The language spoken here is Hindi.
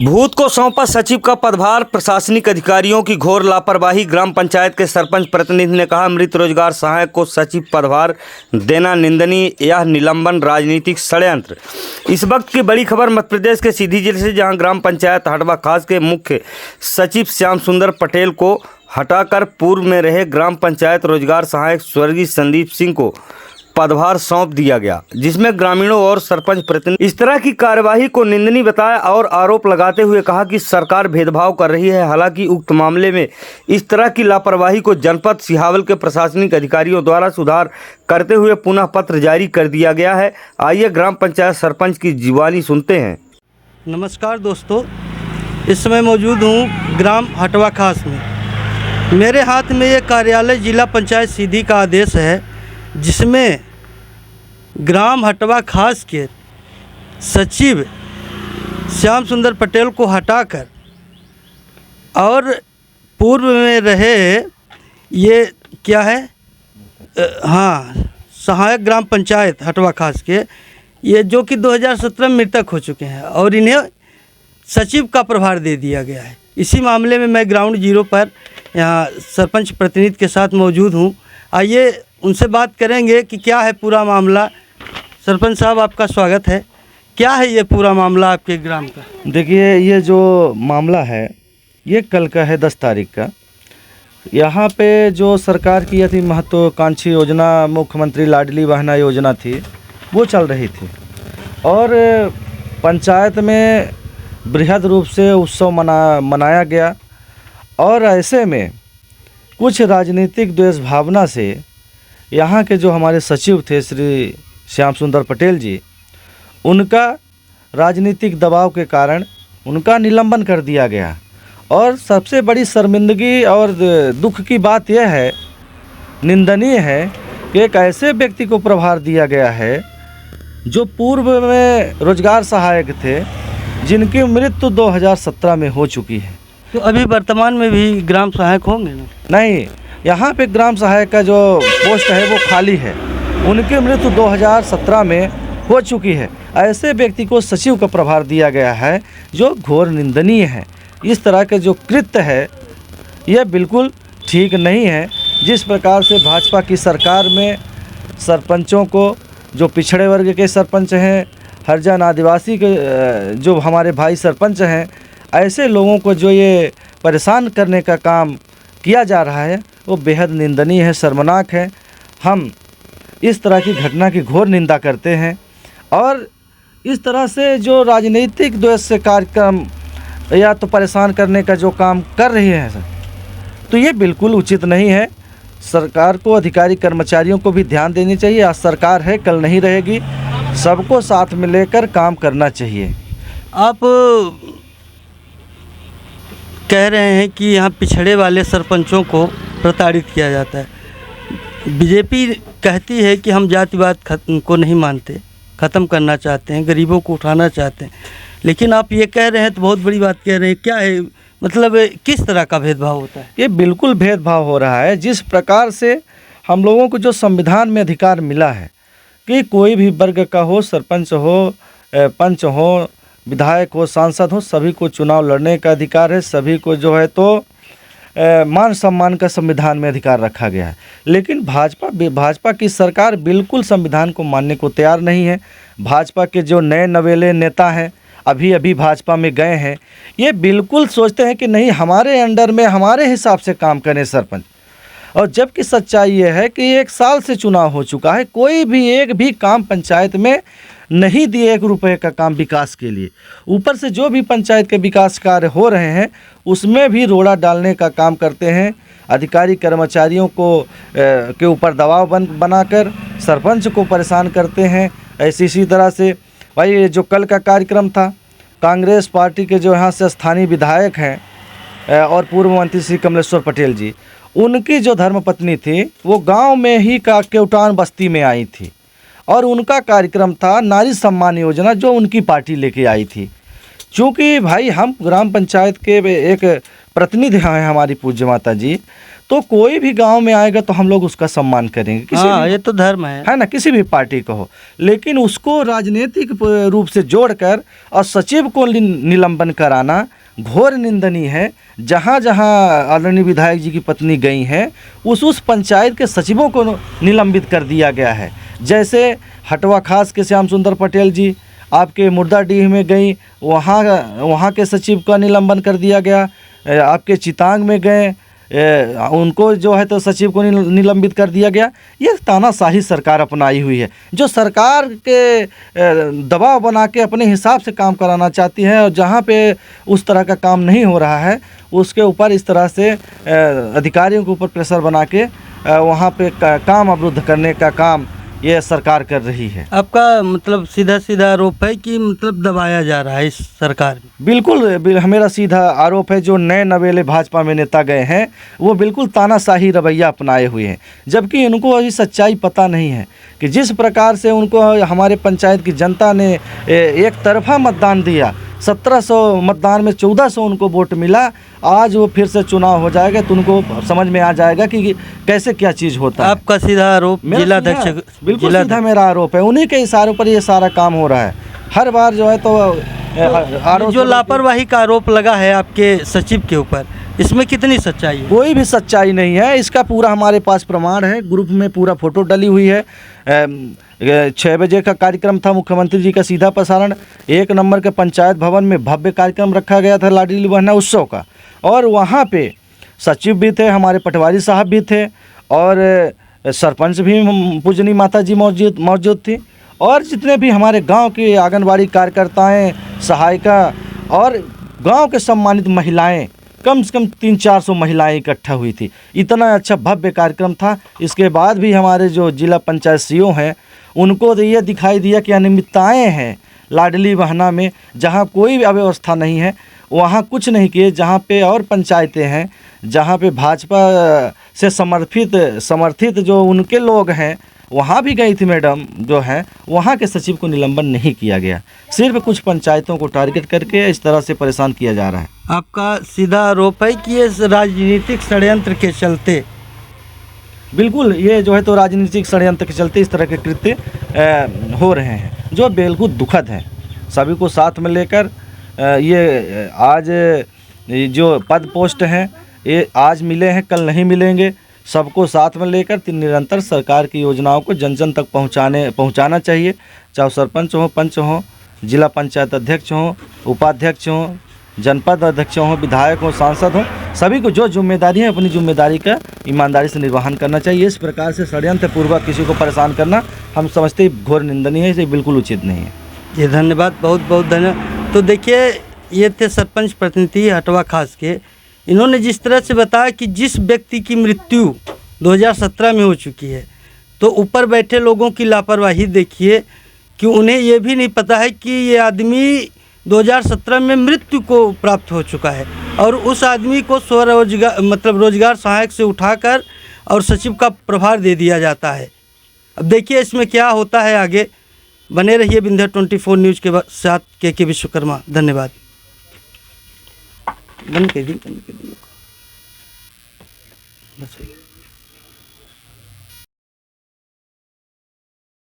भूत को सौंपा सचिव का पदभार। प्रशासनिक अधिकारियों की घोर लापरवाही। ग्राम पंचायत के सरपंच प्रतिनिधि ने कहा, मृत रोजगार सहायक को सचिव पदभार देना निंदनीय, यह निलंबन राजनीतिक षड्यंत्र। इस वक्त की बड़ी खबर मध्य प्रदेश के सीधी जिले से, जहां ग्राम पंचायत हटवा खास के मुख्य सचिव श्याम सुंदर पटेल को हटाकर पूर्व में रहे ग्राम पंचायत रोजगार सहायक स्वर्गीय संदीप सिंह को पदभार सौंप दिया गया, जिसमें ग्रामीणों और सरपंच प्रतिनिधि इस तरह की कार्यवाही को निंदनीय बताया और आरोप लगाते हुए कहा कि सरकार भेदभाव कर रही है। हालांकि उक्त मामले में इस तरह की लापरवाही को जनपद सिहावल के प्रशासनिक अधिकारियों द्वारा सुधार करते हुए पुनः पत्र जारी कर दिया गया है। आइए ग्राम पंचायत सरपंच की जुबानी सुनते हैं। नमस्कार दोस्तों, इस समय मौजूद हूँ ग्राम हटवा खास में। मेरे हाथ में ये कार्यालय जिला पंचायत सीधी का आदेश है, जिसमें ग्राम हटवा खास के सचिव श्याम सुंदर पटेल को हटाकर और पूर्व में रहे ये क्या है सहायक ग्राम पंचायत हटवा खास के, ये जो कि 2017 में मृतक हो चुके हैं और इन्हें सचिव का प्रभार दे दिया गया है। इसी मामले में मैं ग्राउंड जीरो पर यहाँ सरपंच प्रतिनिधि के साथ मौजूद हूँ। आइए उनसे बात करेंगे कि क्या है पूरा मामला। सरपंच साहब, आपका स्वागत है। क्या है ये पूरा मामला आपके ग्राम का? देखिए, ये जो मामला है ये कल का है, 10 तारीख का। यहाँ पे जो सरकार की यह थी महत्वाकांक्षी योजना, मुख्यमंत्री लाडली बहना योजना थी, वो चल रही थी और पंचायत में बृहद रूप से उत्सव मनाया गया। और ऐसे में कुछ राजनीतिक द्वेष भावना से यहाँ के जो हमारे सचिव थे श्री श्याम सुंदर पटेल जी, उनका राजनीतिक दबाव के कारण उनका निलंबन कर दिया गया। और सबसे बड़ी शर्मिंदगी और दुख की बात यह है, निंदनीय है कि एक ऐसे व्यक्ति को प्रभार दिया गया है जो पूर्व में रोजगार सहायक थे, जिनकी मृत्यु 2017 में हो चुकी है। तो अभी वर्तमान में भी ग्राम सहायक होंगे ना? नहीं, यहाँ पे ग्राम सहायक का जो पोस्ट है वो खाली है। उनकी मृत्यु 2017 में हो चुकी है। ऐसे व्यक्ति को सचिव का प्रभार दिया गया है, जो घोर निंदनीय है। इस तरह के जो कृत्य है यह बिल्कुल ठीक नहीं है। जिस प्रकार से भाजपा की सरकार में सरपंचों को, जो पिछड़े वर्ग के सरपंच हैं, हरिजन आदिवासी के जो हमारे भाई सरपंच हैं, ऐसे लोगों को जो ये परेशान करने का काम किया जा रहा है, वो बेहद निंदनीय है, शर्मनाक है। हम इस तरह की घटना की घोर निंदा करते हैं और इस तरह से जो राजनीतिक द्वेष से कार्यक्रम या तो परेशान करने का जो काम कर रही है, तो ये बिल्कुल उचित नहीं है। सरकार को, अधिकारी कर्मचारियों को भी ध्यान देनी चाहिए। आज सरकार है, कल नहीं रहेगी। सबको साथ में लेकर काम करना चाहिए। आप कह रहे हैं कि यहाँ पिछड़े वाले सरपंचों को प्रताड़ित किया जाता है। बीजेपी कहती है कि हम जातिवाद को नहीं मानते, ख़त्म करना चाहते हैं, गरीबों को उठाना चाहते हैं। लेकिन आप ये कह रहे हैं तो बहुत बड़ी बात कह रहे हैं। क्या है मतलब, किस तरह का भेदभाव होता है? ये बिल्कुल भेदभाव हो रहा है। जिस प्रकार से हम लोगों को जो संविधान में अधिकार मिला है कि कोई भी वर्ग का हो, सरपंच हो, पंच हो, विधायक हो, सांसद हो, सभी को चुनाव लड़ने का अधिकार है। सभी को जो है तो मान सम्मान का संविधान में अधिकार रखा गया है। लेकिन भाजपा की सरकार बिल्कुल संविधान को मानने को तैयार नहीं है। भाजपा के जो नए नवेले नेता हैं, अभी भाजपा में गए हैं, ये बिल्कुल सोचते हैं कि नहीं, हमारे अंडर में हमारे हिसाब से काम करें सरपंच। और जबकि सच्चाई ये है कि 1 साल से चुनाव हो चुका है, कोई भी एक भी काम पंचायत में नहीं दिए 1 रुपये का काम विकास के लिए। ऊपर से जो भी पंचायत के विकास कार्य हो रहे हैं, उसमें भी रोड़ा डालने का काम करते हैं। अधिकारी कर्मचारियों को के ऊपर दबाव बनाकर सरपंच को परेशान करते हैं। इसी तरह से भाई, ये जो कल का कार्यक्रम था, कांग्रेस पार्टी के जो यहाँ से स्थानीय विधायक हैं और पूर्व मंत्री श्री कमलेश्वर पटेल जी, उनकी जो धर्मपत्नी थी, वो गांव में ही केवटान बस्ती में आई थी और उनका कार्यक्रम था नारी सम्मान योजना, जो उनकी पार्टी लेके आई थी। चूँकि भाई हम ग्राम पंचायत के एक प्रतिनिधि हैं हमारी पूज्य माता जी, तो कोई भी गांव में आएगा तो हम लोग उसका सम्मान करेंगे, किसी हाँ, भी, ये तो धर्म है ना, किसी भी पार्टी को हो। लेकिन उसको राजनीतिक रूप से जोड़कर और सचिव को निलंबन कराना घोर निंदनीय है। जहाँ जहाँ आदरणीय विधायक जी की पत्नी गई हैं उस पंचायत के सचिवों को निलंबित कर दिया गया है। जैसे हटवा खास के श्याम सुंदर पटेल जी आपके मुर्दाडीह में गई, वहाँ के सचिव का निलंबन कर दिया गया। आपके चितांग में गए, उनको जो है तो सचिव को निलंबित कर दिया गया। ये तानाशाही सरकार अपनाई हुई है, जो सरकार के दबाव बना के अपने हिसाब से काम कराना चाहती है, और जहाँ पे उस तरह का काम नहीं हो रहा है उसके ऊपर इस तरह से अधिकारियों के ऊपर प्रेशर बना के वहाँ पे काम अवरुद्ध करने का काम ये सरकार कर रही है। आपका मतलब सीधा सीधा आरोप है कि मतलब दबाया जा रहा है इस सरकार में? बिल्कुल मेरा सीधा आरोप है, जो नए नवेले भाजपा में नेता गए हैं वो बिल्कुल तानाशाही रवैया अपनाए हुए हैं, जबकि इनको अभी सच्चाई पता नहीं है कि जिस प्रकार से उनको हमारे पंचायत की जनता ने एक तरफा मतदान दिया, 1700 मतदान में 1400 उनको वोट मिला। आज वो फिर से चुनाव हो जाएगा तो उनको समझ में आ जाएगा कि कैसे क्या चीज़ होता है। आपका सीधा आरोप जिलाध्यक्ष? बिल्कुल सीधा मेरा आरोप है, उन्हीं के इशारों पर ये सारा काम हो रहा है। हर बार जो है तो आरोप, जो लापरवाही का आरोप लगा है आपके सचिव के ऊपर, इसमें कितनी सच्चाई है? कोई भी सच्चाई नहीं है, इसका पूरा हमारे पास प्रमाण है। ग्रुप में पूरा फोटो डली हुई है। 6 बजे का कार्यक्रम था, मुख्यमंत्री जी का सीधा प्रसारण। 1 नंबर के पंचायत भवन में भव्य कार्यक्रम रखा गया था लाडली बहना उत्सव का, और वहाँ पे सचिव भी थे, हमारे पटवारी साहब भी थे, और सरपंच भी पूजनी माता जी मौजूद थी, और जितने भी हमारे गांव के आंगनबाड़ी कार्यकर्ताएं, सहायिका और गांव के सम्मानित महिलाएं, कम से कम 300-400 महिलाएं इकट्ठा हुई थी। इतना अच्छा भव्य कार्यक्रम था। इसके बाद भी हमारे जो जिला पंचायत सीईओ हैं उनको तो ये दिखाई दिया कि अनियमितताएँ हैं लाडली बहना में, जहाँ कोई अव्यवस्था नहीं है वहाँ कुछ नहीं किए। जहाँ पे और पंचायतें हैं जहाँ पे भाजपा से समर्थित जो उनके लोग हैं वहाँ भी गई थी मैडम जो हैं, वहाँ के सचिव को निलंबन नहीं किया गया। सिर्फ कुछ पंचायतों को टारगेट करके इस तरह से परेशान किया जा रहा है। आपका सीधा आरोप है कि ये राजनीतिक षड्यंत्र के चलते? बिल्कुल, ये जो है तो राजनीतिक षड्यंत्र के चलते इस तरह के कृत्य हो रहे हैं, जो बिल्कुल दुखद है। सभी को साथ में लेकर ये आज जो पद पोस्ट हैं ये आज मिले हैं, कल नहीं मिलेंगे। सबको साथ में लेकर निरंतर सरकार की योजनाओं को जन जन तक पहुंचाना चाहिए, चाहे सरपंच हो, पंच हो, जिला पंचायत अध्यक्ष हो, उपाध्यक्ष हो, जनपद अध्यक्ष हो, विधायक हो, सांसद हो, सभी को जो जिम्मेदारी है अपनी जिम्मेदारी का ईमानदारी से निर्वहन करना चाहिए। इस प्रकार से षड्यंत्र पूर्वक किसी को परेशान करना हम समझते ही घोर निंदनीय है, इसे बिल्कुल उचित नहीं है। ये धन्यवाद, बहुत बहुत धन्यवाद। तो देखिए, ये थे सरपंच प्रतिनिधि हटवा खास के। इन्होंने जिस तरह से बताया कि जिस व्यक्ति की मृत्यु 2017 में हो चुकी है, तो ऊपर बैठे लोगों की लापरवाही देखिए कि उन्हें ये भी नहीं पता है कि ये आदमी 2017 में मृत्यु को प्राप्त हो चुका है, और उस आदमी को स्वरोजगार मतलब रोजगार सहायक से उठाकर और सचिव का प्रभार दे दिया जाता है। अब देखिए इसमें क्या होता है आगे। बने रहिए विंध्य 24 न्यूज़ के साथ। के विश्वकर्मा, धन्यवाद। बंद कर दी।